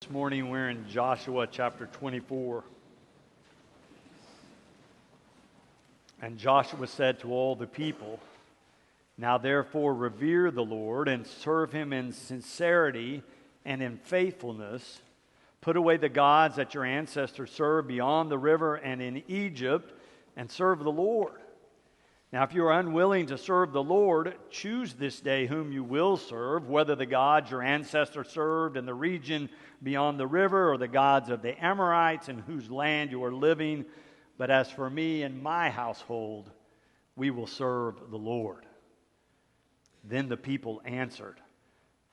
This morning we're in Joshua chapter 24. And Joshua said to all the people, "Now therefore revere the Lord and serve him in sincerity and in faithfulness. Put away the gods that your ancestors served beyond the river and in Egypt, and serve the Lord. Now if you are unwilling to serve the Lord, choose this day whom you will serve, whether the gods your ancestors served in the region beyond the river, or the gods of the Amorites in whose land you are living. But as for me and my household, we will serve the Lord." Then the people answered,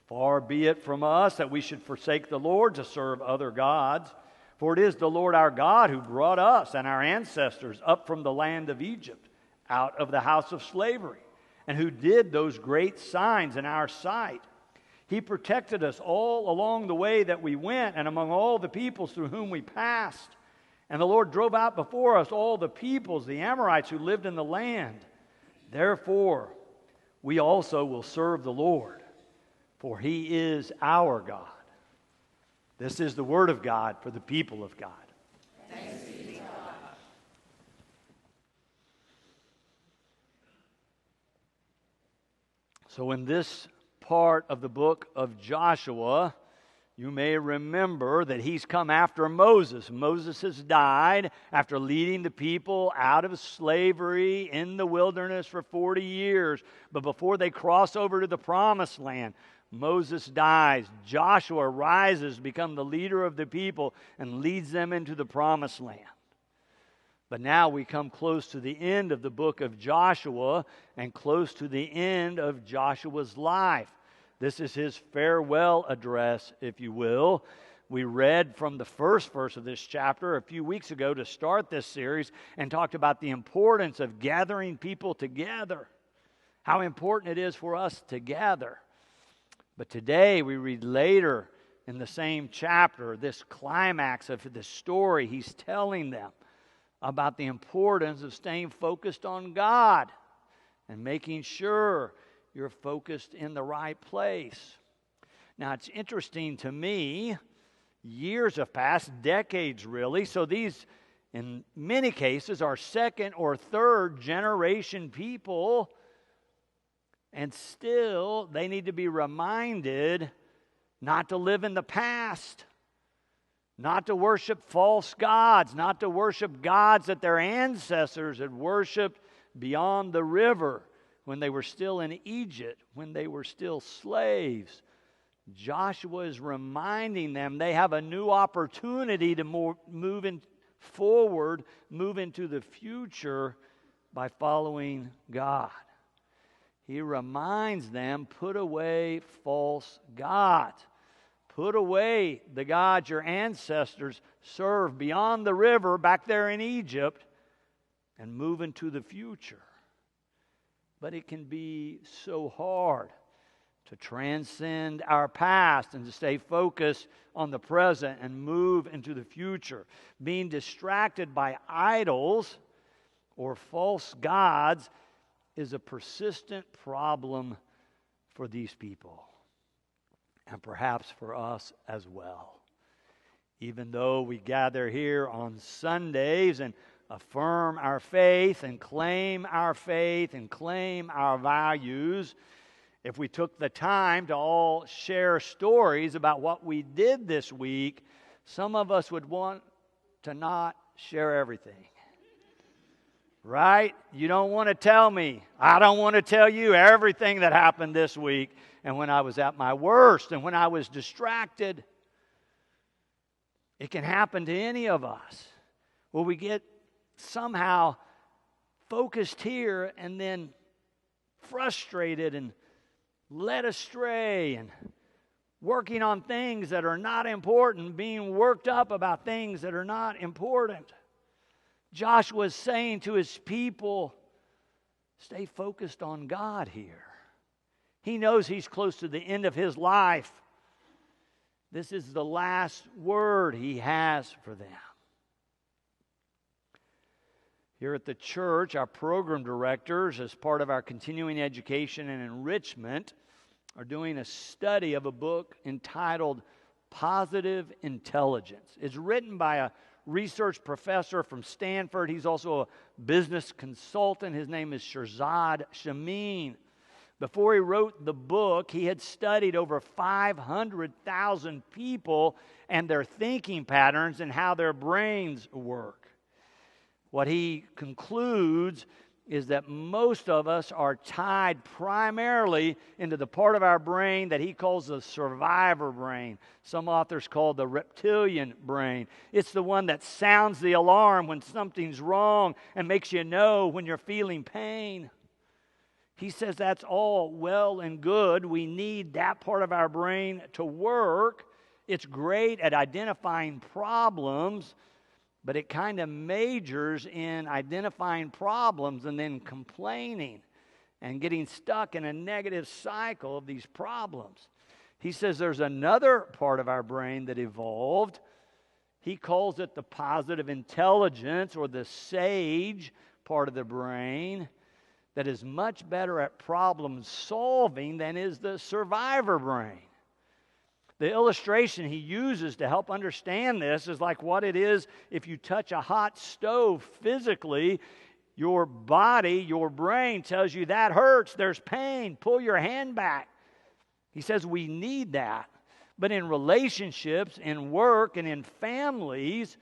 "Far be it from us that we should forsake the Lord to serve other gods. For it is the Lord our God who brought us and our ancestors up from the land of Egypt, out of the house of slavery, and who did those great signs in our sight. He protected us all along the way that we went, and among all the peoples through whom we passed. And the Lord drove out before us all the peoples, the Amorites who lived in the land. Therefore, we also will serve the Lord, for he is our God." This is the word of God for the people of God. Thanks be to God. So in this part of the book of Joshua, you may remember that he's come after Moses. Moses has died after leading the people out of slavery in the wilderness for 40 years. But before they cross over to the promised land, Moses dies. Joshua rises to become the leader of the people and leads them into the promised land. But now we come close to the end of the book of Joshua and close to the end of Joshua's life. This is his farewell address, if you will. We read from the first verse of this chapter a few weeks ago to start this series and talked about the importance of gathering people together, how important it is for us to gather. But today we read later in the same chapter, this climax of the story, he's telling them about the importance of staying focused on God and making sure you're focused in the right place. Now, it's interesting to me, years have passed, decades really, so these, in many cases, are second or third generation people, and still they need to be reminded not to live in the past, not to worship false gods, not to worship gods that their ancestors had worshiped beyond the river when they were still in Egypt, when they were still slaves. Joshua is reminding them they have a new opportunity to move forward, move into the future by following God. He reminds them, put away false gods. Put away the gods your ancestors served beyond the river back there in Egypt and move into the future. But it can be so hard to transcend our past and to stay focused on the present and move into the future. Being distracted by idols or false gods is a persistent problem for these people, and perhaps for us as well. Even though we gather here on Sundays and affirm our faith and claim our values, if we took the time to all share stories about what we did this week, some of us would want to not share everything. Right? You don't want to tell me. I don't want to tell you everything that happened this week and when I was at my worst and when I was distracted. It can happen to any of us. Well, we get somehow focused here and then frustrated and led astray and working on things that are not important, being worked up about things that are not important. Joshua is saying to his people, stay focused on God here. He knows he's close to the end of his life. This is the last word he has for them. Here at the church, our program directors, as part of our continuing education and enrichment, are doing a study of a book entitled positive intelligence. It's written by a research professor from Stanford. He's also a business consultant. His name is Shirzad Shamin. Before he wrote the book, he had studied over 500,000 people and their thinking patterns and how their brains work. What he concludes is that most of us are tied primarily into the part of our brain that he calls the survivor brain. Some authors call it the reptilian brain. It's the one that sounds the alarm when something's wrong and makes you know when you're feeling pain. He says that's all well and good. We need that part of our brain to work. It's great at identifying problems, but it kind of majors in identifying problems and then complaining and getting stuck in a negative cycle of these problems. He says there's another part of our brain that evolved. He calls it the positive intelligence, or the sage part of the brain, that is much better at problem solving than is the survivor brain. The illustration he uses to help understand this is like what it is if you touch a hot stove physically. Your body, your brain tells you that hurts, there's pain, pull your hand back. He says we need that. But in relationships, in work, and in families,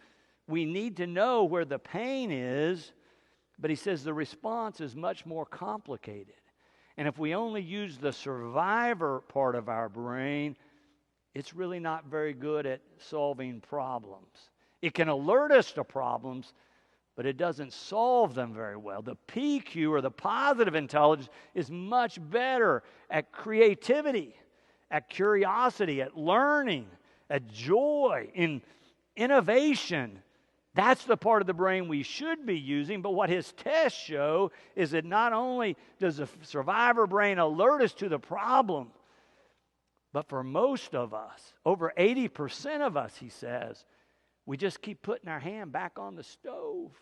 we need to know where the pain is. But he says the response is much more complicated. And if we only use the survivor part of our brain, it's really not very good at solving problems. It can alert us to problems, but it doesn't solve them very well. The PQ, or the positive intelligence, is much better at creativity, at curiosity, at learning, at joy, in innovation. That's the part of the brain we should be using, but what his tests show is that not only does the survivor brain alert us to the problem, but for most of us, over 80% of us, he says, we just keep putting our hand back on the stove.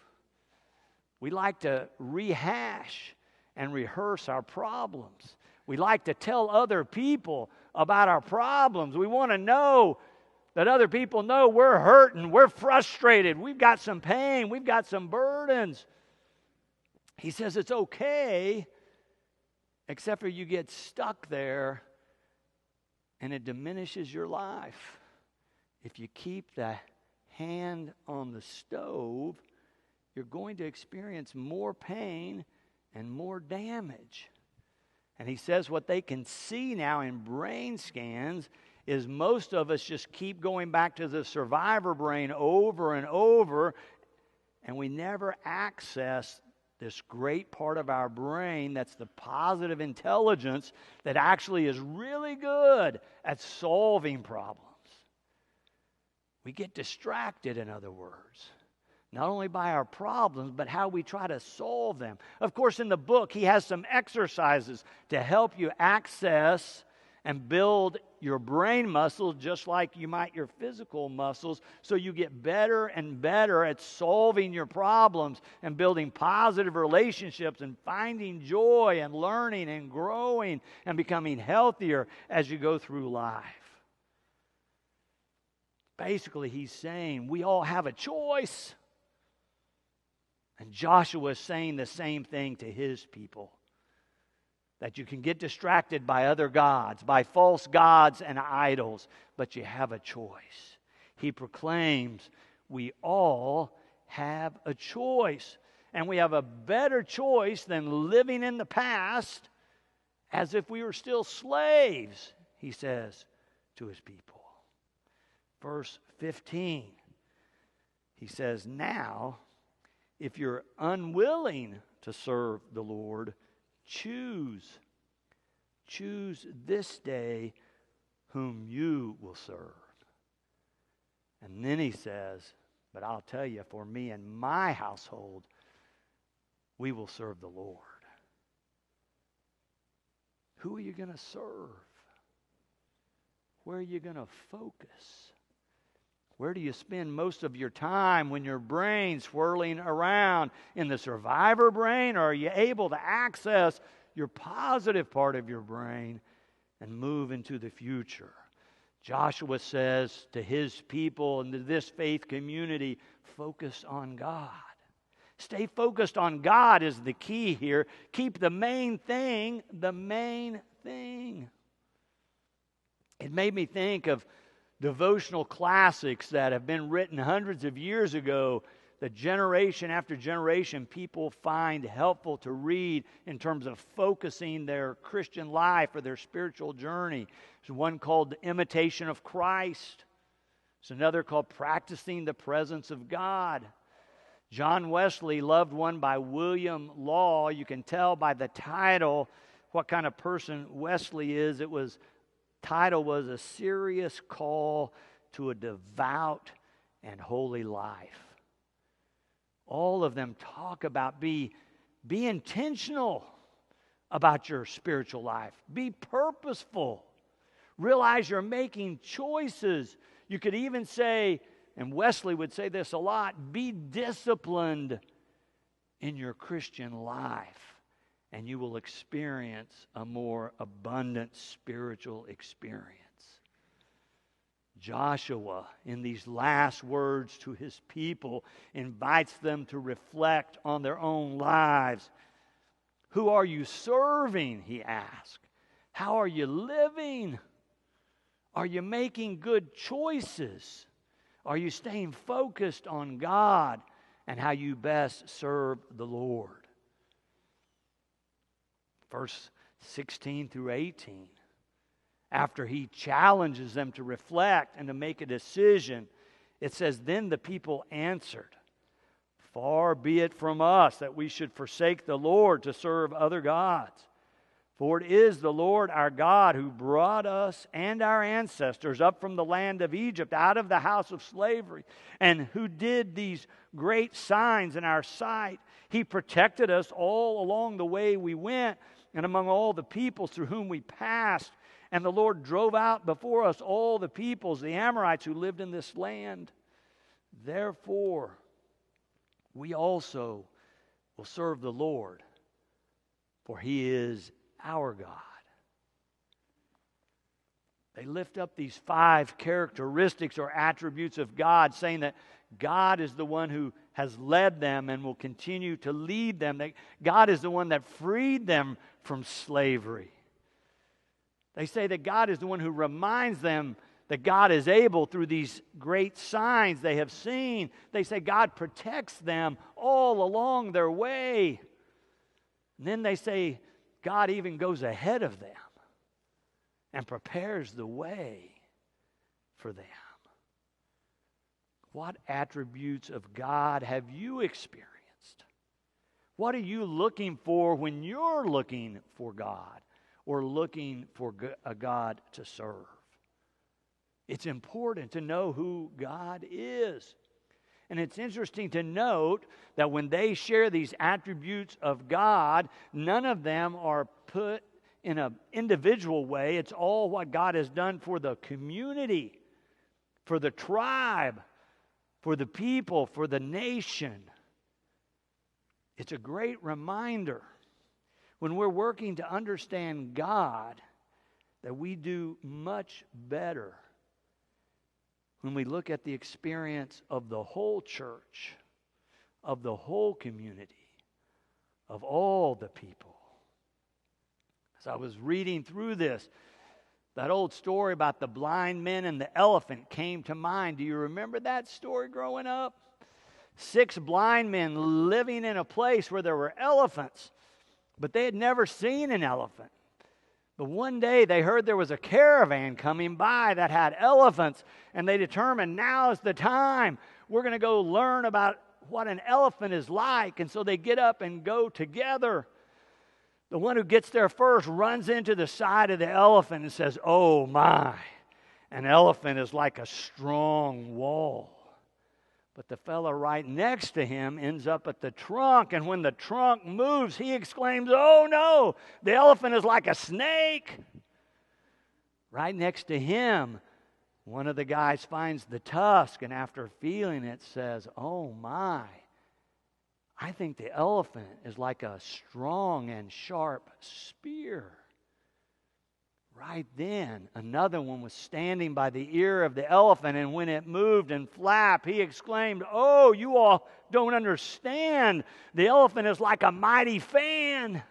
We like to rehash and rehearse our problems. We like to tell other people about our problems. We want to know that other people know we're hurting, we're frustrated, we've got some pain, we've got some burdens. He says it's okay, except for you get stuck there and it diminishes your life. If you keep the hand on the stove, you're going to experience more pain and more damage. And he says what they can see now in brain scans is most of us just keep going back to the survivor brain over and over, and we never access this great part of our brain that's the positive intelligence that actually is really good at solving problems. We get distracted, in other words, not only by our problems, but how we try to solve them. Of course, in the book, he has some exercises to help you access and build your brain muscles just like you might your physical muscles, so you get better and better at solving your problems and building positive relationships and finding joy and learning and growing and becoming healthier as you go through life. Basically, he's saying we all have a choice. And Joshua is saying the same thing to his people. That you can get distracted by other gods, by false gods and idols, but you have a choice. He proclaims we all have a choice. And we have a better choice than living in the past as if we were still slaves, he says to his people. Verse 15, he says, now, if you're unwilling to serve the Lord, choose this day whom you will serve. And then he says, but I'll tell you, for me and my household, we will serve the Lord. Who are you going to serve? Where are you going to focus? Where do you spend most of your time when your brain's swirling around? In the survivor brain, or are you able to access your positive part of your brain and move into the future? Joshua says to his people and to this faith community, focus on God. Stay focused on God is the key here. Keep the main thing the main thing. It made me think of devotional classics that have been written hundreds of years ago that generation after generation people find helpful to read in terms of focusing their Christian life or their spiritual journey. There's one called The Imitation of Christ. There's another called Practicing the Presence of God. John Wesley loved one by William Law. You can tell by the title what kind of person Wesley is. Title was A Serious Call to a Devout and Holy Life. All of them talk about be intentional about your spiritual life. Be purposeful. Realize you're making choices. You could even say, and Wesley would say this a lot, be disciplined in your Christian life, and you will experience a more abundant spiritual experience. Joshua, in these last words to his people, invites them to reflect on their own lives. Who are you serving, he asked. How are you living? Are you making good choices? Are you staying focused on God and how you best serve the Lord? Verse 16 through 18. After he challenges them to reflect and to make a decision, it says, then the people answered, far be it from us that we should forsake the Lord to serve other gods. For it is the Lord our God who brought us and our ancestors up from the land of Egypt, out of the house of slavery, and who did these great signs in our sight. He protected us all along the way we went, and among all the peoples through whom we passed. And the Lord drove out before us all the peoples, the Amorites who lived in this land. Therefore, we also will serve the Lord, for He is our God. They lift up these 5 characteristics or attributes of God, saying that God is the one who has led them and will continue to lead them. That God is the one that freed them from slavery. They say that God is the one who reminds them that God is able through these great signs they have seen. They say God protects them all along their way. And then they say God even goes ahead of them and prepares the way for them. What attributes of God have you experienced? What are you looking for when you're looking for God or looking for a God to serve? It's important to know who God is. And it's interesting to note that when they share these attributes of God, none of them are put in an individual way. It's all what God has done for the community, for the tribe, for the people, for the nation. It's a great reminder when we're working to understand God that we do much better when we look at the experience of the whole church, of the whole community, of all the people. As I was reading through this, that old story about the blind men and the elephant came to mind. Do you remember that story growing up? 6 blind men living in a place where there were elephants, but they had never seen an elephant. But one day they heard there was a caravan coming by that had elephants, and they determined now's the time. We're going to go learn about what an elephant is like. And so they get up and go together. The one who gets there first runs into the side of the elephant and says, "Oh my, an elephant is like a strong wall." But the fellow right next to him ends up at the trunk, and when the trunk moves, he exclaims, "Oh no, the elephant is like a snake." Right next to him, one of the guys finds the tusk, and after feeling it says, "Oh my, I think the elephant is like a strong and sharp spear." Right then, another one was standing by the ear of the elephant, and when it moved and flapped, he exclaimed, "Oh, you all don't understand. The elephant is like a mighty fan."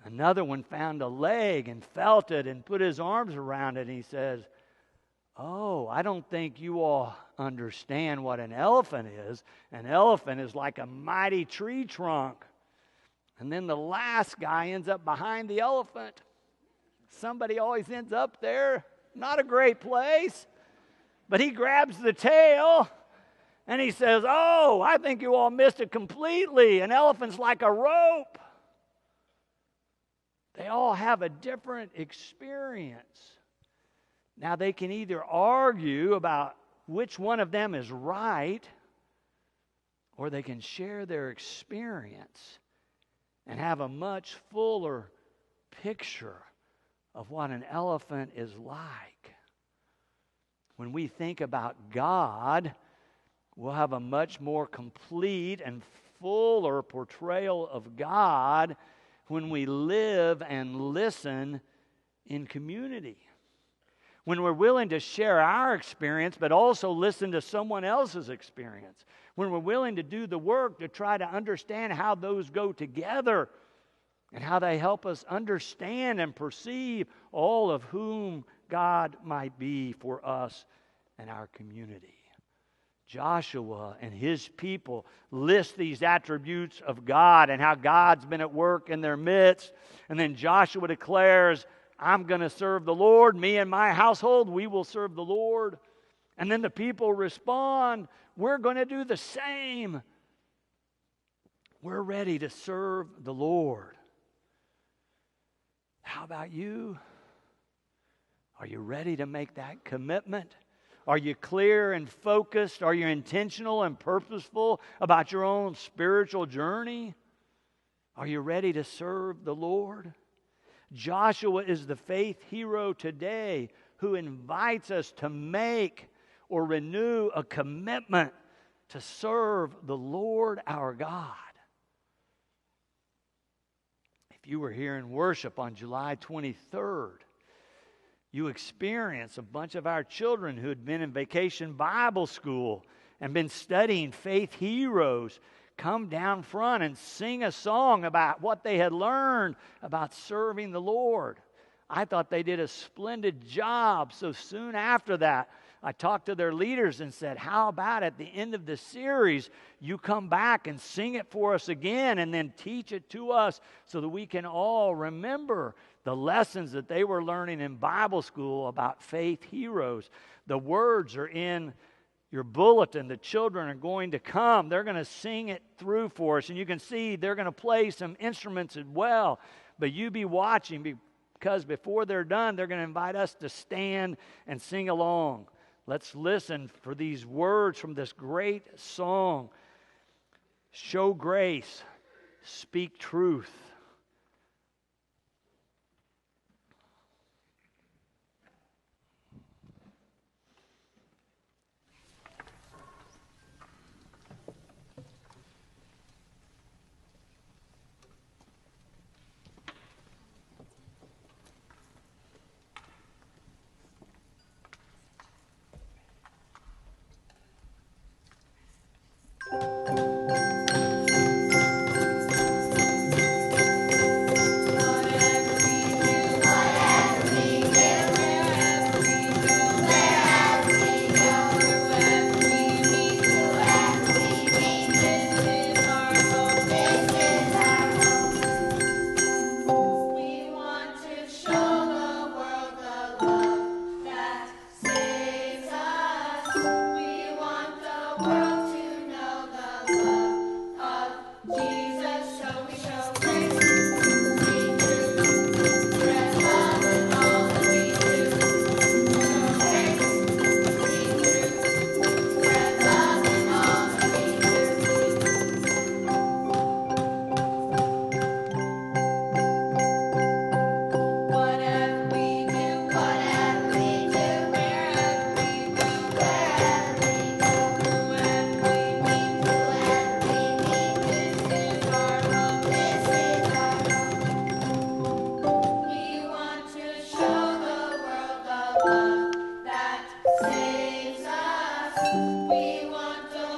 Another one found a leg and felt it and put his arms around it, and he says, "Oh, I don't think you all understand what an elephant is. An elephant is like a mighty tree trunk." And then the last guy ends up behind the elephant. Somebody always ends up there. Not a great place. But he grabs the tail and he says, "Oh, I think you all missed it completely. An elephant's like a rope." They all have a different experience. Now, they can either argue about which one of them is right, or they can share their experience and have a much fuller picture of what an elephant is like. When we think about God, we'll have a much more complete and fuller portrayal of God when we live and listen in community. When we're willing to share our experience, but also listen to someone else's experience. When we're willing to do the work to try to understand how those go together and how they help us understand and perceive all of whom God might be for us and our community. Joshua and his people list these attributes of God and how God's been at work in their midst. And then Joshua declares, "I'm going to serve the Lord. Me and my household, we will serve the Lord." And then the people respond, "We're going to do the same. We're ready to serve the Lord." How about you? Are you ready to make that commitment? Are you clear and focused? Are you intentional and purposeful about your own spiritual journey? Are you ready to serve the Lord? Joshua is the faith hero today who invites us to make or renew a commitment to serve the Lord our God. If you were here in worship on July 23rd, you experienced a bunch of our children who had been in vacation Bible school and been studying faith heroes come down front and sing a song about what they had learned about serving the Lord. I thought they did a splendid job. So soon after that, I talked to their leaders and said, "How about at the end of the series, you come back and sing it for us again and then teach it to us so that we can all remember the lessons that they were learning in Bible school about faith heroes." The words are in your bulletin. The children are going to come. They're going to sing it through for us. And you can see they're going to play some instruments as well. But you be watching, because before they're done, they're going to invite us to stand and sing along. Let's listen for these words from this great song. Show grace, speak truth.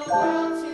world